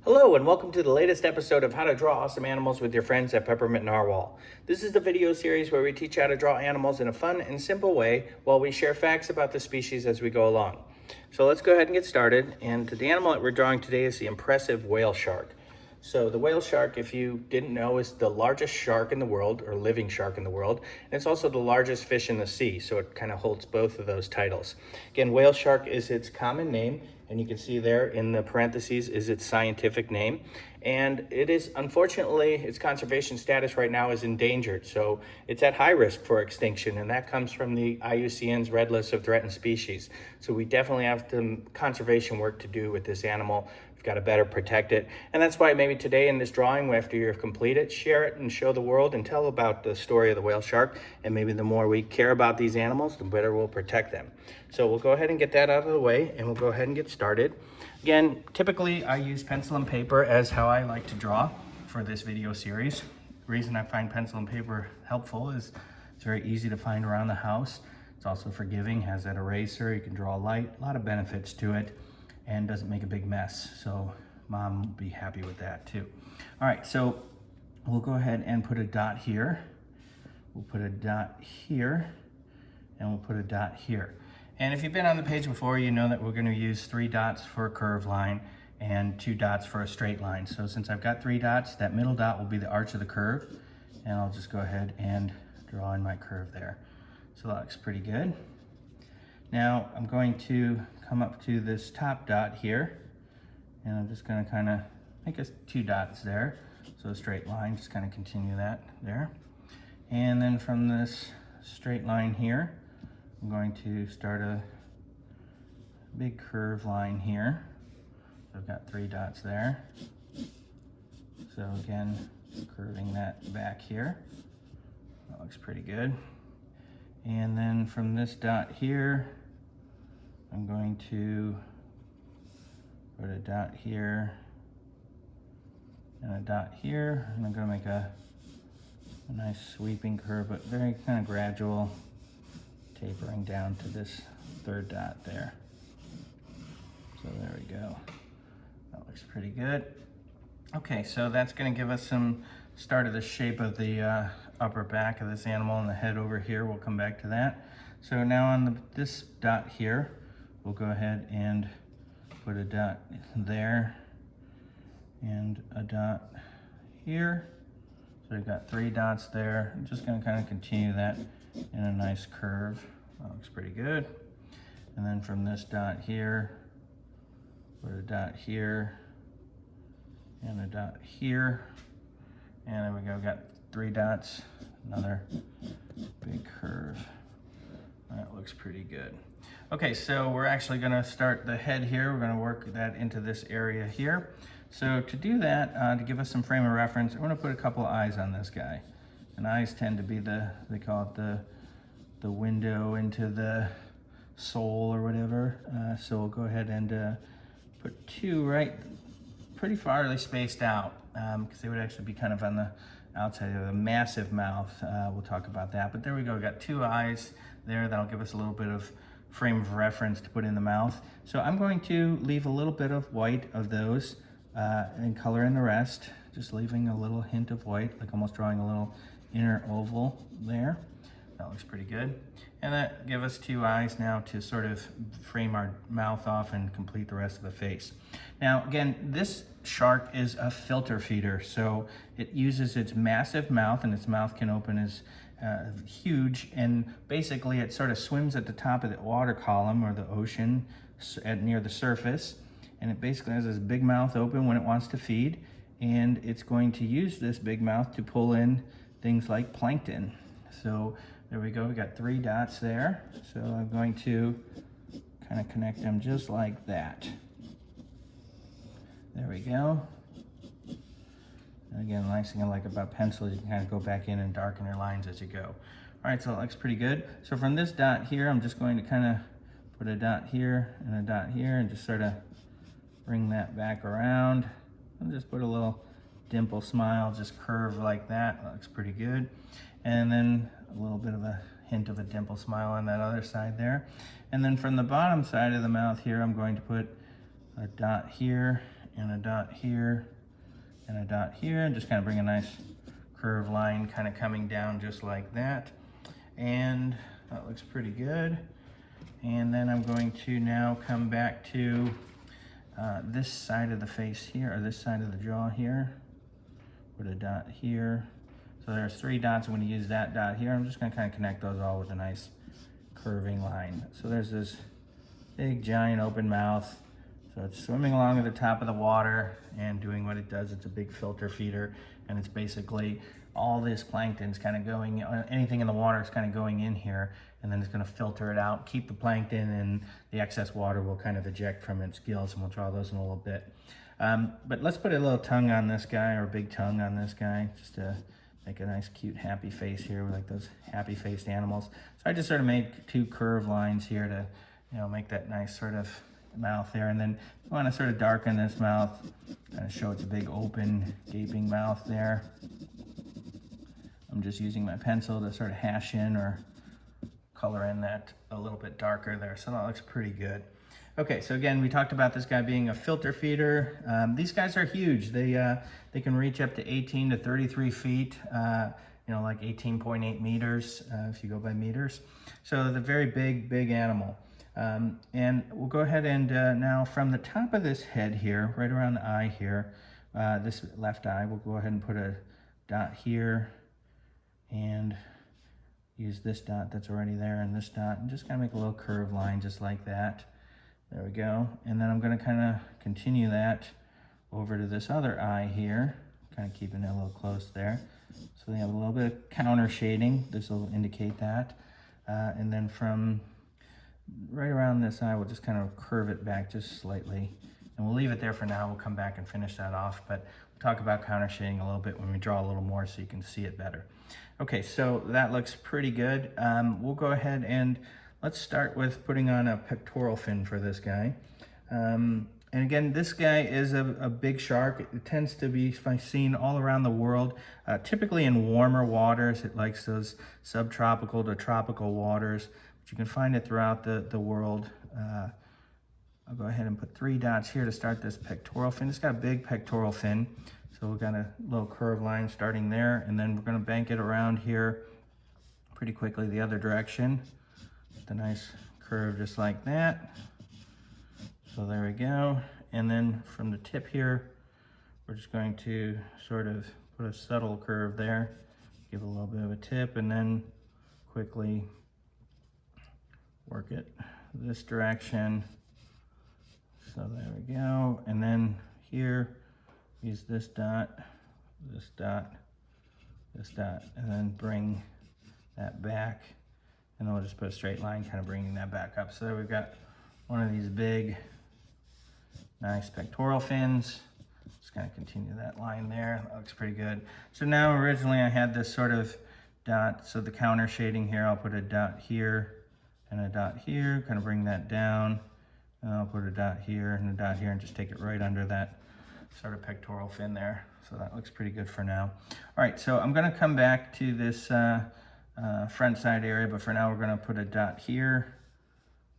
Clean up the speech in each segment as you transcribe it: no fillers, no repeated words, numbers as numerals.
Hello and welcome to the latest episode of How to Draw Awesome Animals with your friends at Peppermint Narwhal. This is the video series where we teach you how to draw animals in a fun and simple way while we share facts about the species as we go along. So let's go ahead and get started. And the animal that we're drawing today is the impressive whale shark. So the whale shark, if you didn't know, is the largest shark in the world, or living shark in the world. And it's also the largest fish in the sea, so it kind of holds both of those titles. Again, whale shark is its common name, and you can see there in the parentheses is its scientific name. And it is, unfortunately, its conservation status right now is endangered, so it's at high risk for extinction, and that comes from the IUCN's Red List of Threatened Species. So we definitely have some conservation work to do with this animal. We've got to better protect it, and that's why maybe today in this drawing, after you've completed it, share it and show the world and tell about the story of the whale shark. And maybe the more we care about these animals, the better we'll protect them. So we'll go ahead and get that out of the way, and we'll go ahead and get started. Again, typically I use pencil and paper as how I like to draw for this video series. The reason I find pencil and paper helpful is it's very easy to find around the house. It's also forgiving, has that eraser, you can draw light, a lot of benefits to it, and doesn't make a big mess. So mom will be happy with that too. All right, so we'll go ahead and put a dot here. We'll put a dot here, and we'll put a dot here. And if you've been on the page before, you know that we're gonna use 3 dots for a curved line and 2 dots for a straight line. So since I've got 3 dots, that middle dot will be the arch of the curve, and I'll just go ahead and draw in my curve there. So that looks pretty good. Now I'm going to come up to this top dot here, and I'm just gonna kind of make us 2 dots there. So a straight line, just kind of continue that there. And then from this straight line here, I'm going to start a big curve line here. So I've got 3 dots there. So again, curving that back here. That looks pretty good. And then from this dot here, I'm going to put a dot here and a dot here. And I'm going to make a nice sweeping curve, but very kind of gradual, tapering down to this 3rd dot there. So there we go. That looks pretty good. Okay, so that's going to give us some start of the shape of the upper back of this animal and the head over here. We'll come back to that. So now on this dot here, we'll go ahead and put a dot there and a dot here. So we've got 3 dots there. I'm just going to kind of continue that in a nice curve. That looks pretty good. And then from this dot here, put a dot here and a dot here. And there we go, got 3 dots, another big curve. That looks pretty good. Okay, so we're actually gonna start the head here. We're gonna work that into this area here. So to do that, to give us some frame of reference, I'm gonna put a couple of eyes on this guy. And eyes tend to be they call it the window into the soul or whatever. So we'll go ahead and put 2 right, pretty farly spaced out, because they would actually be kind of on the outside of a massive mouth. We'll talk about that, but there we go. We got 2 eyes there. That'll give us a little bit of frame of reference to put in the mouth. So I'm going to leave a little bit of white of those and color in the rest, just leaving a little hint of white, like almost drawing a little inner oval there. That looks pretty good. And that give us 2 eyes now to sort of frame our mouth off and complete the rest of the face. Now, again, this shark is a filter feeder, so it uses its massive mouth, and its mouth can open as huge, and basically it sort of swims at the top of the water column or the ocean near the surface, and it basically has this big mouth open when it wants to feed, and it's going to use this big mouth to pull in things like plankton. So there we go, we got 3 dots there. So I'm going to kind of connect them just like that. There we go. And again, the nice thing I like about pencils, you can kind of go back in and darken your lines as you go. All right, so it looks pretty good. So from this dot here, I'm just going to kind of put a dot here and a dot here and just sort of bring that back around. And just put a little dimple smile, just curve like that. That looks pretty good. And then a little bit of a hint of a dimple smile on that other side there. And then from the bottom side of the mouth here, I'm going to put a dot here and a dot here, and a dot here, and just kind of bring a nice curved line kind of coming down just like that. And that looks pretty good. And then I'm going to now come back to this side of the face here, or this side of the jaw here. Put a dot here. So there's 3 dots. I'm going to use that dot here. I'm just going to kind of connect those all with a nice curving line. So there's this big giant open mouth. So it's swimming along at the top of the water and doing what it does. It's a big filter feeder, and it's basically all this plankton's kind of going, anything in the water is kind of going in here, and then it's going to filter it out, keep the plankton, and the excess water will kind of eject from its gills, and we'll draw those in a little bit. But let's put a little tongue on this guy, or a big tongue on this guy, just to make a nice cute happy face here. We like those happy faced animals. So I just sort of made 2 curved lines here to, you know, make that nice sort of mouth there. And then you want to sort of darken this mouth, kind of show it's a big open gaping mouth there. I'm just using my pencil to sort of hash in or color in that a little bit darker there. So that looks pretty good. Okay, so again, we talked about this guy being a filter feeder. These guys are huge. They can reach up to 18 to 33 feet, you know, like 18.8 meters if you go by meters. So the very big animal. And we'll go ahead and now from the top of this head here, right around the eye here, this left eye, we'll go ahead and put a dot here and use this dot that's already there and this dot, and just kind of make a little curved line just like that. There we go. And then I'm going to kind of continue that over to this other eye here, kind of keeping it a little close there. So they have a little bit of counter shading. This will indicate that. And then from right around this eye, we'll just kind of curve it back just slightly. And we'll leave it there for now. We'll come back and finish that off. But we'll talk about counter shading a little bit when we draw a little more so you can see it better. Okay, so that looks pretty good. We'll go ahead and let's start with putting on a pectoral fin for this guy. And again, this guy is a big shark. It tends to be seen all around the world, typically in warmer waters. It likes those subtropical to tropical waters, but you can find it throughout the world. I'll go ahead and put 3 dots here to start this pectoral fin. It's got a big pectoral fin. So we've got a little curved line starting there, and then we're going to bank it around here pretty quickly the other direction. With a nice curve just like that. So there we go. And then from the tip here, we're just going to sort of put a subtle curve there, give it a little bit of a tip, and then quickly work it this direction. So there we go. And then here, use this dot, this dot, this dot, and then bring that back. And then we'll just put a straight line kind of bringing that back up. So there we've got one of these big, nice pectoral fins. Just kind of continue that line there. That looks pretty good. So now originally I had this sort of dot. So the counter shading here, I'll put a dot here and a dot here, kind of bring that down. And I'll put a dot here and a dot here and just take it right under that sort of pectoral fin there. So that looks pretty good for now. All right, so I'm gonna come back to this front side area, but for now we're gonna put a dot here,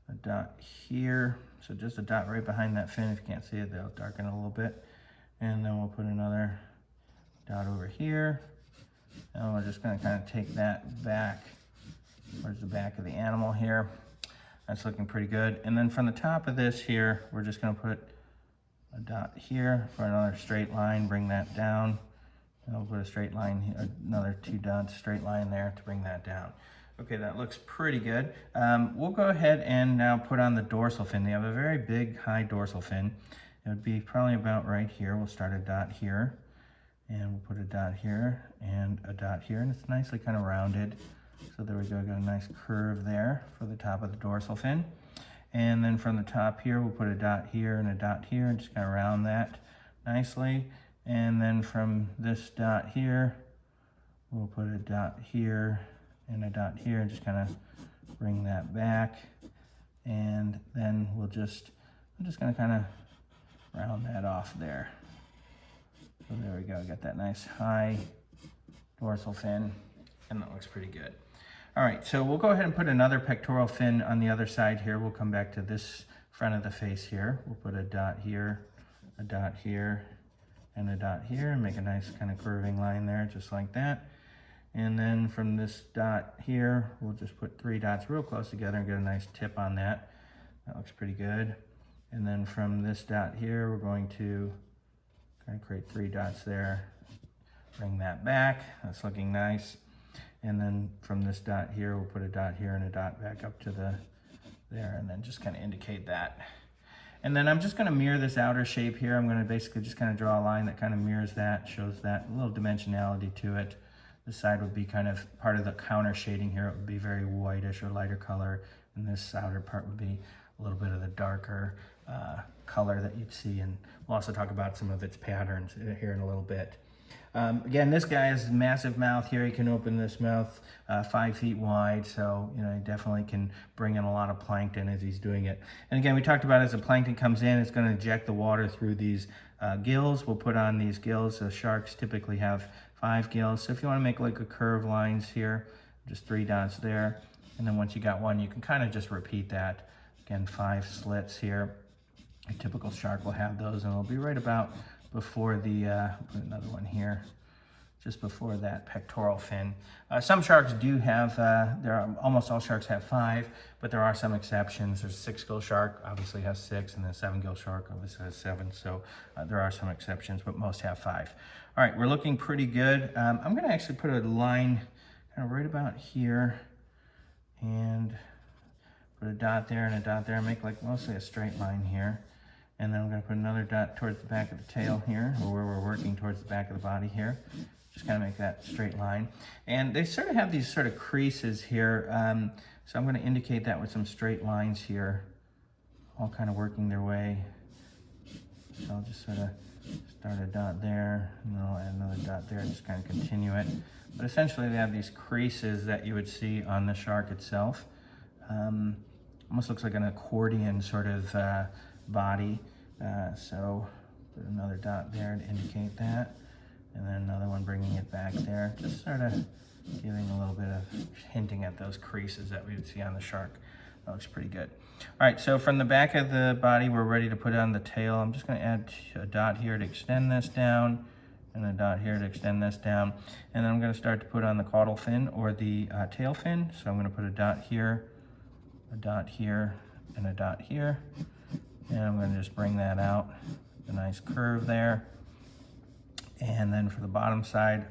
a dot here. So just a dot right behind that fin. If you can't see it, they'll darken it a little bit. And then we'll put another dot over here. And we're just gonna kind of take that back towards the back of the animal here. That's looking pretty good. And then from the top of this here, we're just gonna put a dot here for another straight line, bring that down. And I'll put a straight line here, another 2 dots, straight line there to bring that down. Okay, that looks pretty good. We'll go ahead and now put on the dorsal fin. They have a very big, high dorsal fin. It would be probably about right here. We'll start a dot here, and we'll put a dot here and a dot here, and it's nicely kind of rounded. So there we go, got a nice curve there for the top of the dorsal fin. And then from the top here, we'll put a dot here and a dot here and just kind of round that nicely. And then from this dot here, we'll put a dot here and a dot here and just kind of bring that back. And then I'm just gonna kind of round that off there. So there we go, got that nice high dorsal fin, and that looks pretty good. All right, so we'll go ahead and put another pectoral fin on the other side here. We'll come back to this front of the face here. We'll put a dot here a dot here, and a dot here, and make a nice kind of curving line there, just like that. And then from this dot here, we'll just put 3 dots real close together and get a nice tip on that. That looks pretty good. And then from this dot here, we're going to kind of create 3 dots there. Bring that back, that's looking nice. And then from this dot here, we'll put a dot here and a dot back up to there, and then just kind of indicate that. And then I'm just going to mirror this outer shape here. I'm going to basically just kind of draw a line that kind of mirrors that, shows that a little dimensionality to it. This side would be kind of part of the counter shading here. It would be very whitish or lighter color, and this outer part would be a little bit of the darker color that you'd see. And we'll also talk about some of its patterns here in a little bit. Again, this guy has a massive mouth here. He can open this mouth 5 feet wide, so you know he definitely can bring in a lot of plankton as he's doing it. And again, we talked about as the plankton comes in, it's going to eject the water through these gills. We'll put on these gills. The sharks typically have 5 gills, so if you want to make like a curved lines here, just 3 dots there, and then once you got one, you can kind of just repeat that. Again, 5 slits here. A typical shark will have those, and it'll be right about before the, put another one here, just before that pectoral fin. Some sharks do have, almost all sharks have 5, but there are some exceptions. There's a 6-gill shark, obviously has 6, and then a 7-gill shark obviously has 7, so there are some exceptions, but most have 5. All right, we're looking pretty good. I'm gonna actually put a line kind of right about here, and put a dot there and a dot there, make like mostly a straight line here. And then I'm going to put another dot towards the back of the tail here, or where we're working towards the back of the body here. Just kind of make that straight line. And they sort of have these sort of creases here. So I'm going to indicate that with some straight lines here, all kind of working their way. So I'll just sort of start a dot there, and then I'll add another dot there, just kind of continue it. But essentially they have these creases that you would see on the shark itself. Almost looks like an accordion sort of body. So put another dot there to indicate that, and then another one bringing it back there, just sort of giving a little bit of hinting at those creases that we would see on the shark. That looks pretty good. All right, so from the back of the body, we're ready to put on the tail. I'm just going to add a dot here to extend this down, and a dot here to extend this down, and then I'm going to start to put on the caudal fin, or the tail fin. So I'm going to put a dot here, and a dot here. And I'm going to just bring that out, a nice curve there. And then for the bottom side,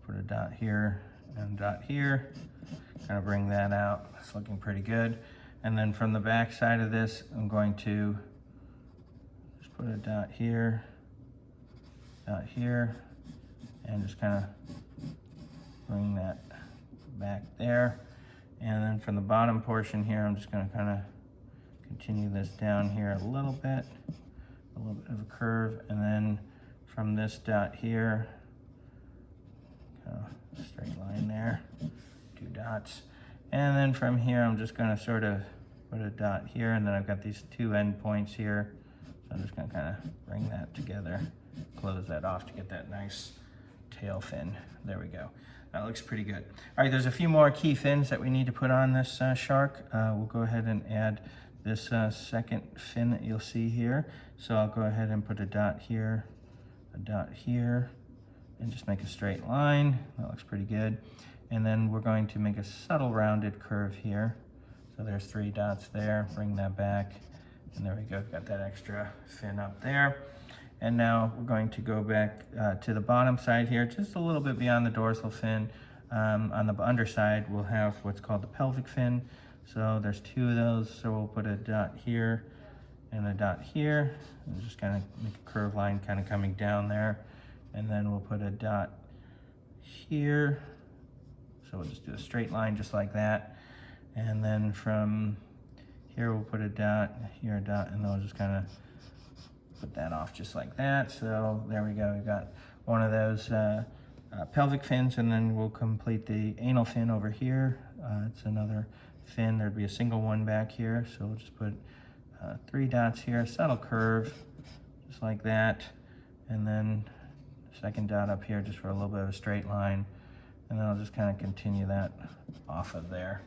put a dot here and a dot here. Kind of bring that out. It's looking pretty good. And then from the back side of this, I'm going to just put a dot here, and just kind of bring that back there. And then from the bottom portion here, I'm just going to kind of continue this down here a little bit of a curve, and then from this dot here, straight line there, 2 dots, and then from here I'm just going to sort of put a dot here, and then I've got these 2 end points here, so I'm just going to kind of bring that together, close that off to get that nice tail fin. There we go. That looks pretty good. All right, there's a few more key fins that we need to put on this shark. We'll go ahead and add this second fin that you'll see here. So I'll go ahead and put a dot here, and just make a straight line. That looks pretty good. And then we're going to make a subtle rounded curve here. So there's 3 dots there, bring that back, and there we go, got that extra fin up there. And now we're going to go back to the bottom side here, just a little bit beyond the dorsal fin. On the underside, we'll have what's called the pelvic fin. So there's 2 of those, so we'll put a dot here and a dot here, and just kind of make a curved line kind of coming down there. And then we'll put a dot here, so we'll just do a straight line just like that. And then from here we'll put a dot, here a dot, and then we'll just kind of put that off just like that. So there we go, we've got one of those pelvic fins, and then we'll complete the anal fin over here. It's another fin, there'd be a single one back here, so we'll just put 3 dots here, subtle curve, just like that, and then second dot up here just for a little bit of a straight line, and then I'll just kind of continue that off of there,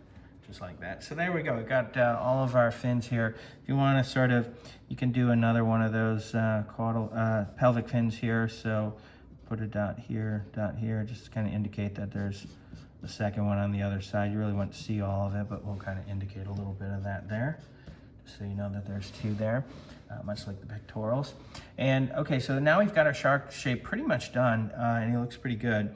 just like that. So there we go. We got all of our fins here. If you want to sort of, you can do another one of those pelvic fins here. So put a dot here, just to kind of indicate that there's the second one on the other side. You really want to see all of it, but we'll kind of indicate a little bit of that there, just so you know that there's two there, much like the pectorals. And okay, so now we've got our shark shape pretty much done, and he looks pretty good.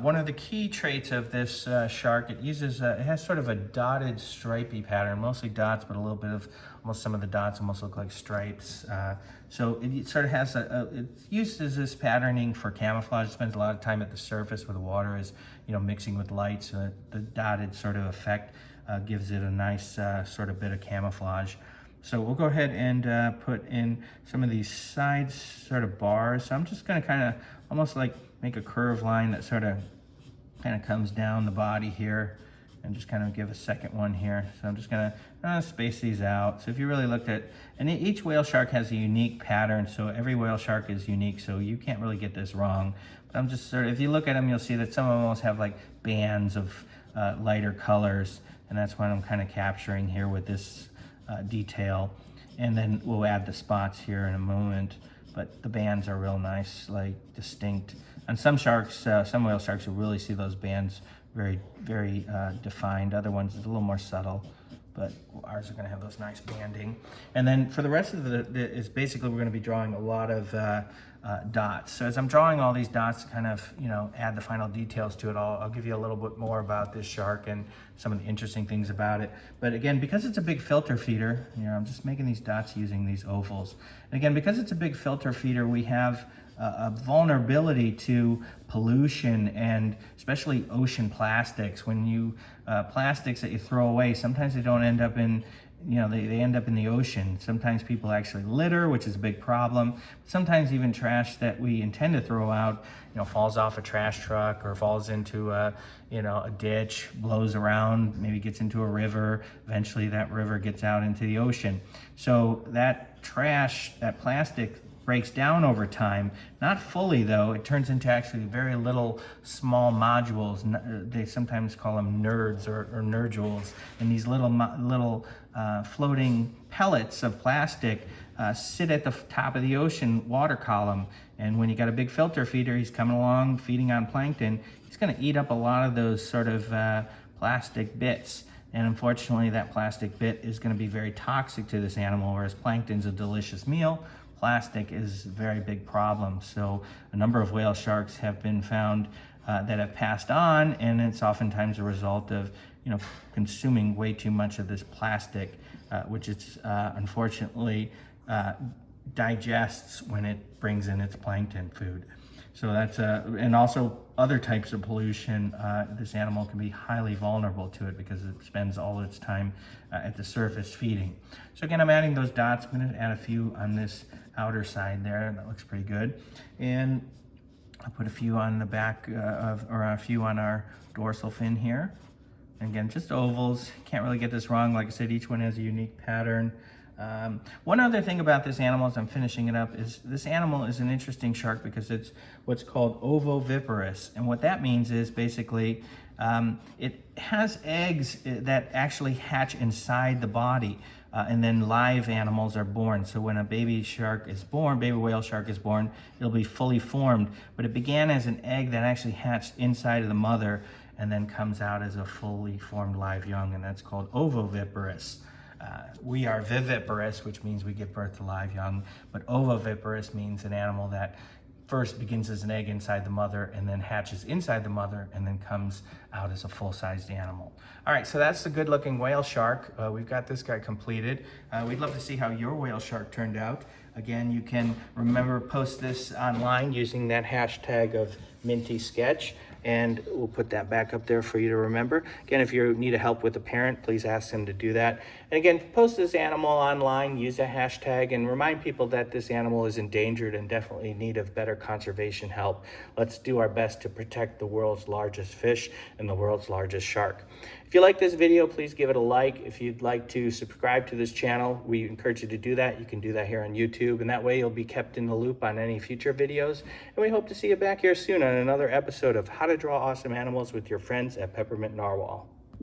One of the key traits of this shark, it has sort of a dotted stripy pattern, mostly dots, but a little bit of, almost some of the dots almost look like stripes. So it sort of has it's used as this patterning for camouflage. It spends a lot of time at the surface where the water is, mixing with light, so the dotted sort of effect gives it a nice sort of bit of camouflage. So we'll go ahead and put in some of these side sort of bars. So I'm just gonna kind of almost like make a curved line that sort of comes down the body here, and just kind of give a second one here. So I'm just gonna space these out. So if you really looked at, and each whale shark has a unique pattern, so every whale shark is unique, so you can't really get this wrong. But I'm just sort of, if you look at them, you'll see that some of them almost have like bands of lighter colors, and that's what I'm kind of capturing here with this detail. And then we'll add the spots here in a moment, but the bands are real nice, like distinct. And some sharks, some whale sharks, you really see those bands very, very defined. Other ones is a little more subtle, but ours are gonna have those nice banding. And then for the rest of is basically we're gonna be drawing a lot of dots. So as I'm drawing all these dots to kind of, add the final details to it, I'll give you a little bit more about this shark and some of the interesting things about it. But again, because it's a big filter feeder, I'm just making these dots using these ovals. And again, because it's a big filter feeder, we have a vulnerability to pollution, and especially ocean plastics. When you, plastics that you throw away, sometimes they don't end up in, they end up in the ocean. Sometimes people actually litter, which is a big problem. Sometimes even trash that we intend to throw out, falls off a trash truck or falls into a ditch, blows around, maybe gets into a river. Eventually that river gets out into the ocean. So that trash, that plastic, breaks down over time. Not fully though, it turns into actually very little small modules. They sometimes call them nerds or nerdules. And these little floating pellets of plastic sit at the top of the ocean water column. And when you got a big filter feeder, he's coming along feeding on plankton, he's gonna eat up a lot of those sort of plastic bits. And unfortunately, that plastic bit is gonna be very toxic to this animal, whereas plankton's a delicious meal. Plastic is a very big problem. So a number of whale sharks have been found that have passed on, and it's oftentimes a result of consuming way too much of this plastic, which is unfortunately digests when it brings in its plankton food. So that's and also other types of pollution. This animal can be highly vulnerable to it because it spends all its time at the surface feeding. So again, I'm adding those dots. I'm going to add a few on this outer side there. That looks pretty good. And I'll put a few on the back or a few on our dorsal fin here. And again, just ovals. Can't really get this wrong. Like I said, each one has a unique pattern. One other thing about this animal as I'm finishing it up is this animal is an interesting shark because it's what's called ovoviviparous. And what that means is basically it has eggs that actually hatch inside the body, and then live animals are born. So when a baby shark is born, baby whale shark is born, it'll be fully formed. But it began as an egg that actually hatched inside of the mother and then comes out as a fully formed live young, and that's called ovoviviparous. We are viviparous, which means we give birth to live young, but ovoviviparous means an animal that first begins as an egg inside the mother and then hatches inside the mother and then comes out as a full-sized animal. All right, so that's the good-looking whale shark. We've got this guy completed. We'd love to see how your whale shark turned out. Again, you can post this online using that hashtag of Minty Sketch, and we'll put that back up there for you to remember. Again, if you need help with a parent, please ask them to do that. And again, post this animal online, use a hashtag, and remind people that this animal is endangered and definitely in need of better conservation help. Let's do our best to protect the world's largest fish and the world's largest shark. If you like this video, please give it a like. If you'd like to subscribe to this channel, we encourage you to do that. You can do that here on YouTube, and that way you'll be kept in the loop on any future videos. And we hope to see you back here soon on another episode of How to Draw Awesome Animals with your friends at Peppermint Narwhal.